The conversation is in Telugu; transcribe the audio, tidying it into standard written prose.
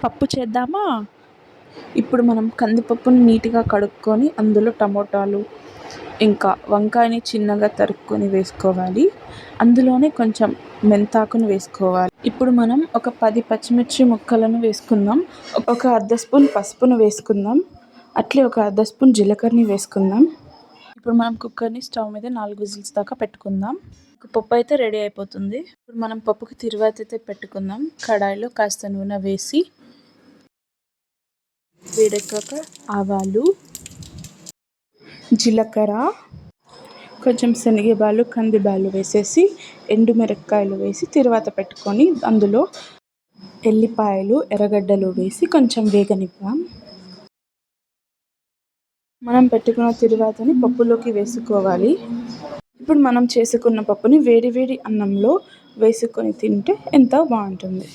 పప్పు చేద్దామా? ఇప్పుడు మనం కందిపప్పుని నీట్గా కడుక్కొని అందులో టమోటాలు ఇంకా వంకాయని చిన్నగా తరుక్కొని వేసుకోవాలి. అందులోనే కొంచెం మెంతాకుని వేసుకోవాలి. ఇప్పుడు మనం ఒక 10 పచ్చిమిర్చి ముక్కలను వేసుకుందాం. ఒక అర్ధ స్పూన్ పసుపును వేసుకుందాం. అట్లే ఒక అర్ధ స్పూన్ జీలకర్రని వేసుకుందాం. ఇప్పుడు మనం కుక్కర్ని స్టవ్ మీద 4 విజిల్స్ దాకా పెట్టుకుందాం. పప్పు అయితే రెడీ అయిపోతుంది. ఇప్పుడు మనం పప్పుకి తిరువాత అయితే పెట్టుకుందాం. కడాయిలో కాస్త నూనె వేసి వేడెక్కాక ఆవాలు, జీలకర్ర, కొంచెం శనగబాలు, కందిబాలు వేసేసి ఎండుమిరపకాయలు వేసి తిరువాత పెట్టుకొని అందులో ఎల్లిపాయలు, ఎర్రగడ్డలు వేసి కొంచెం వేగనిద్దాం. మనం పెట్టుకున్న తిరువాతని పప్పులోకి వేసుకోవాలి. ఇప్పుడు మనం చేసుకున్న పప్పుని వేడి వేడి అన్నంలో వేసుకొని తింటే ఎంతో బాగుంటుంది.